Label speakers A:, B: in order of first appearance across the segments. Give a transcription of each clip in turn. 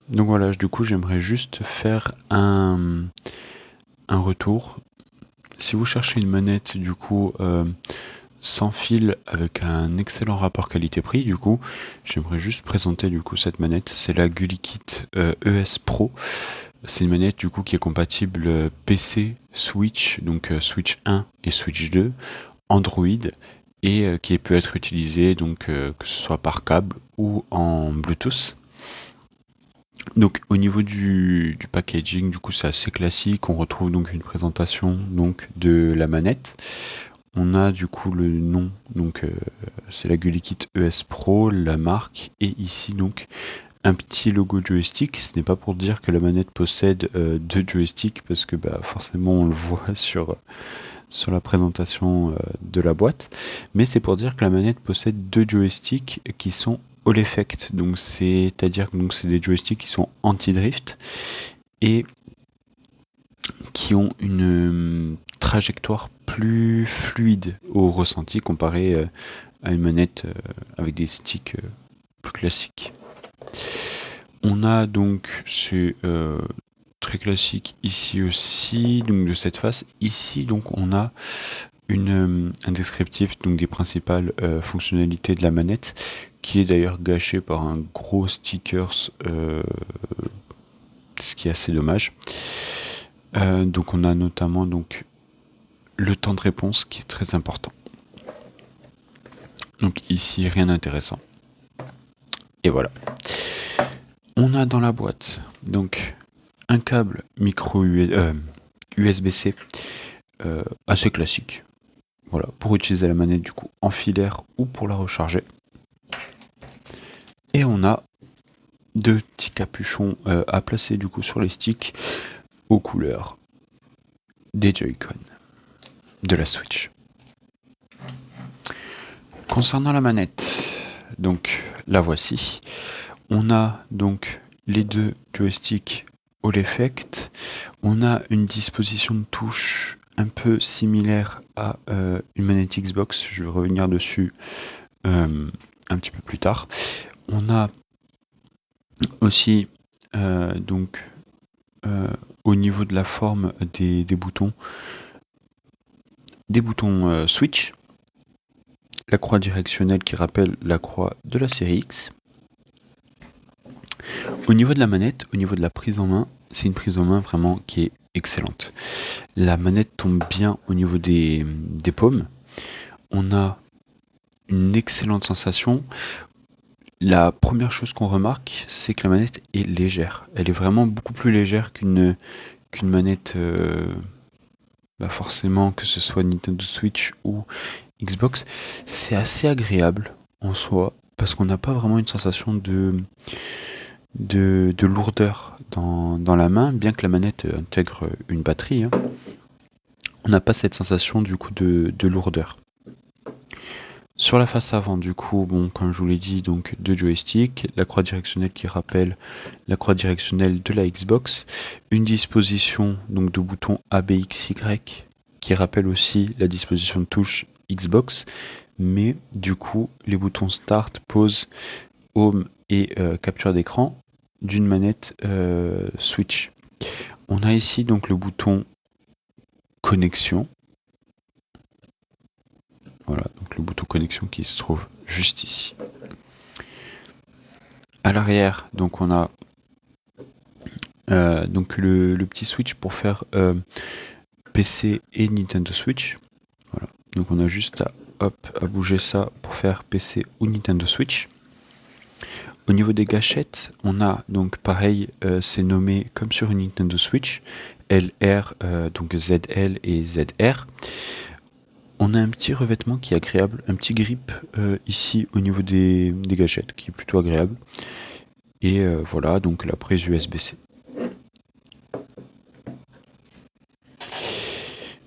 A: Donc voilà, du coup j'aimerais juste faire un retour. Si vous cherchez une manette du coup sans fil avec un excellent rapport qualité-prix, du coup j'aimerais juste présenter du coup cette manette. C'est la GuliKit ES Pro. C'est une manette du coup qui est compatible PC, Switch, donc Switch 1 et Switch 2, Android, et qui peut être utilisée donc que ce soit par câble ou en Bluetooth. Donc au niveau du packaging, du coup c'est assez classique. On retrouve donc une présentation donc de la manette. On a du coup le nom, donc c'est la GuliKit ES Pro, la marque, et ici donc un petit logo joystick. Ce n'est pas pour dire que la manette possède deux joysticks, parce que bah, forcément on le voit sur la présentation de la boîte, mais c'est pour dire que la manette possède deux joysticks qui sont All Effect, donc c'est-à-dire que c'est des joysticks qui sont anti-drift et qui ont une trajectoire plus fluide au ressenti comparé à une manette avec des sticks plus classiques. On a donc ce très classique ici aussi, donc de cette face. Ici donc on a un descriptif donc des principales fonctionnalités de la manette, qui est d'ailleurs gâché par un gros stickers, ce qui est assez dommage. Donc on a notamment donc le temps de réponse qui est très important. Donc ici rien d'intéressant. Et voilà. On a dans la boîte donc un câble micro USB-C assez classique. Voilà, pour utiliser la manette du coup en filaire ou pour la recharger. Et on a deux petits capuchons à placer du coup sur les sticks aux couleurs des Joy-Con de la Switch. Concernant la manette, donc la voici. On a donc les deux joysticks All Effect. On a une disposition de touche un peu similaire à une manette Xbox. Je vais revenir dessus un petit peu plus tard. On a aussi donc au niveau de la forme des boutons, Switch, la croix directionnelle qui rappelle la croix de la série X. Au niveau de la manette, au niveau de la prise en main, c'est une prise en main vraiment qui est excellente. La manette tombe bien au niveau des paumes. On a une excellente sensation. La première chose qu'on remarque, c'est que la manette est légère. Elle est vraiment beaucoup plus légère qu'une manette, forcément, que ce soit Nintendo Switch ou Xbox. C'est assez agréable en soi, parce qu'on n'a pas vraiment une sensation de lourdeur dans la main, bien que la manette intègre une batterie. Hein. On n'a pas cette sensation du coup de lourdeur. Sur la face avant, du coup, bon, comme je vous l'ai dit, donc deux joysticks, la croix directionnelle qui rappelle la croix directionnelle de la Xbox, une disposition donc de bouton ABXY qui rappelle aussi la disposition de touche Xbox, mais du coup les boutons Start, Pause, Home et capture d'écran d'une manette Switch. On a ici donc le bouton connexion. Voilà, donc le bouton connexion qui se trouve juste ici. À l'arrière, donc on a donc le petit switch pour faire PC et Nintendo Switch. Voilà, donc on a juste à bouger ça pour faire PC ou Nintendo Switch. Au niveau des gâchettes, on a donc pareil, c'est nommé comme sur une Nintendo Switch, LR, donc ZL et ZR. On a un petit revêtement qui est agréable, un petit grip ici au niveau des gâchettes qui est plutôt agréable. Et voilà, donc la prise USB-C.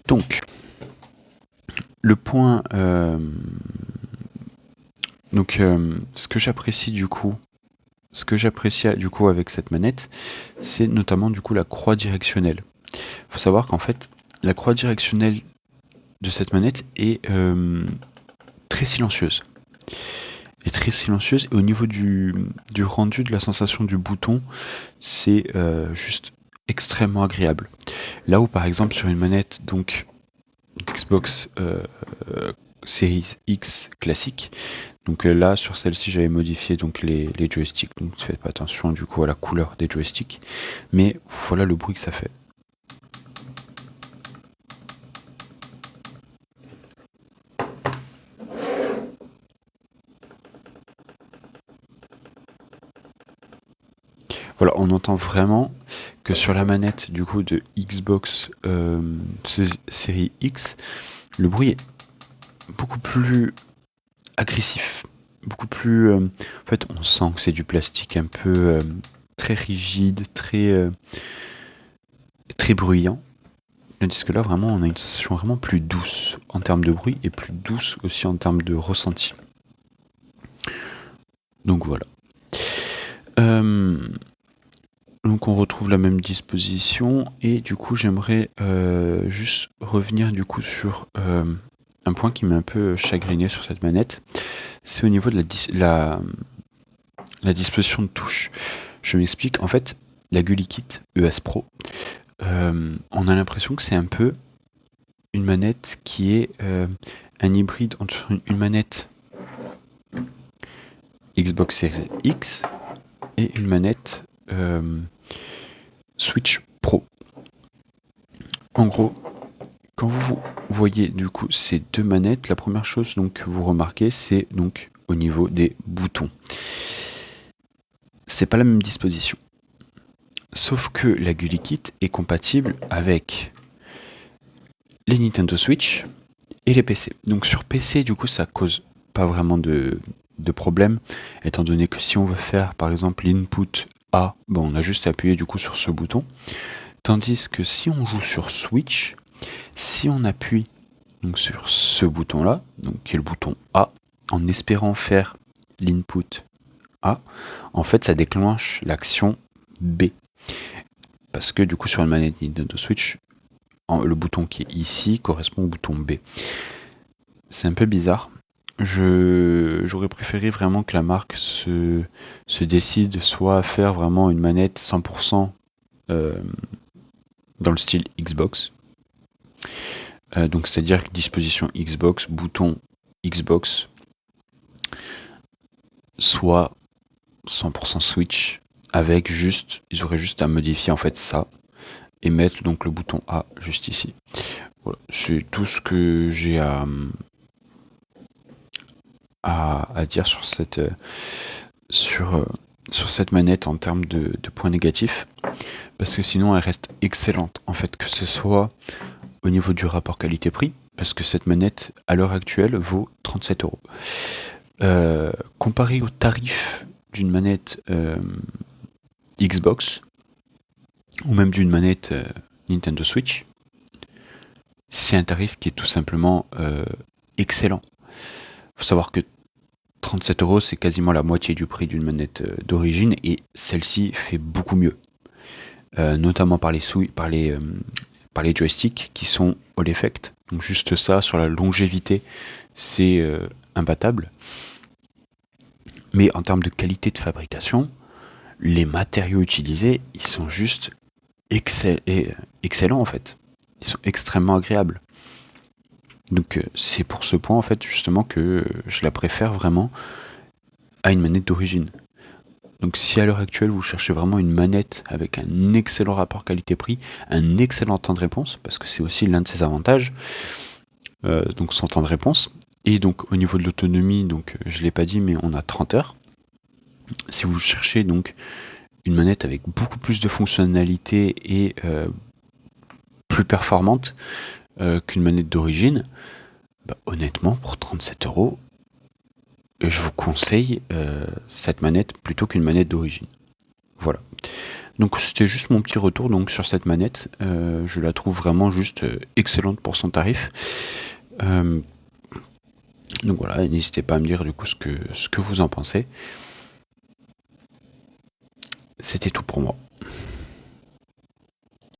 A: Donc, le point... ce que j'apprécie du coup avec cette manette, c'est notamment du coup la croix directionnelle. Il faut savoir qu'en fait, la croix directionnelle de cette manette est très silencieuse. est très silencieuse, et au niveau du rendu, de la sensation du bouton, c'est juste extrêmement agréable. Là où par exemple sur une manette donc Xbox Series X classique, donc là sur celle-ci j'avais modifié donc les joysticks, donc faites pas attention du coup à la couleur des joysticks, mais voilà le bruit que ça fait. Voilà, on entend vraiment que sur la manette du coup de Xbox série X, le bruit est beaucoup plus agressif, beaucoup plus. En fait, on sent que c'est du plastique un peu très rigide, très bruyant. Tandis que là, vraiment, on a une sensation vraiment plus douce en termes de bruit et plus douce aussi en termes de ressenti. Donc voilà. Donc on retrouve la même disposition, et du coup j'aimerais juste revenir du coup sur un point qui m'a un peu chagriné sur cette manette. C'est au niveau de la disposition de touche. Je m'explique, en fait la GuliKit ES Pro, on a l'impression que c'est un peu une manette qui est un hybride entre une manette Xbox Series X et une manette Switch Pro. En gros, quand vous voyez du coup ces deux manettes, la première chose donc que vous remarquez, c'est donc au niveau des boutons. C'est pas la même disposition. Sauf que la GuliKit est compatible avec les Nintendo Switch et les PC. Donc sur PC, du coup, ça cause pas vraiment de problème, étant donné que si on veut faire par exemple l'input A, bon, on a juste à appuyer du coup sur ce bouton. Tandis que si on joue sur Switch, si on appuie donc sur ce bouton là, donc qui est le bouton A, en espérant faire l'input A, en fait ça déclenche l'action B. Parce que du coup sur une manette Nintendo Switch, le bouton qui est ici correspond au bouton B. C'est un peu bizarre. J'aurais préféré vraiment que la marque se décide soit à faire vraiment une manette 100% dans le style Xbox. Donc c'est-à-dire disposition Xbox, bouton Xbox, soit 100% Switch, avec juste, ils auraient juste à modifier en fait ça et mettre donc le bouton A juste ici. Voilà, c'est tout ce que j'ai à dire sur cette manette en termes de points négatifs, parce que sinon elle reste excellente en fait, que ce soit au niveau du rapport qualité-prix, parce que cette manette à l'heure actuelle vaut 37€. Comparé au tarif d'une manette Xbox ou même d'une manette Nintendo Switch, c'est un tarif qui est tout simplement excellent. Faut savoir que 37€, c'est quasiment la moitié du prix d'une manette d'origine, et celle-ci fait beaucoup mieux, notamment par les joysticks qui sont All Effect. Donc juste ça, sur la longévité, c'est imbattable. Mais en termes de qualité de fabrication, les matériaux utilisés, ils sont juste excellents en fait. Ils sont extrêmement agréables. Donc c'est pour ce point en fait justement que je la préfère vraiment à une manette d'origine. Donc si à l'heure actuelle vous cherchez vraiment une manette avec un excellent rapport qualité-prix, un excellent temps de réponse, parce que c'est aussi l'un de ses avantages, donc son temps de réponse, et donc au niveau de l'autonomie, donc je l'ai pas dit mais on a 30 heures. Si vous cherchez donc une manette avec beaucoup plus de fonctionnalités et plus performante qu'une manette d'origine, bah, honnêtement pour 37€, je vous conseille cette manette plutôt qu'une manette d'origine. Voilà. Donc c'était juste mon petit retour donc sur cette manette. Je la trouve vraiment juste excellente pour son tarif. Donc voilà, n'hésitez pas à me dire du coup ce que vous en pensez. C'était tout pour moi.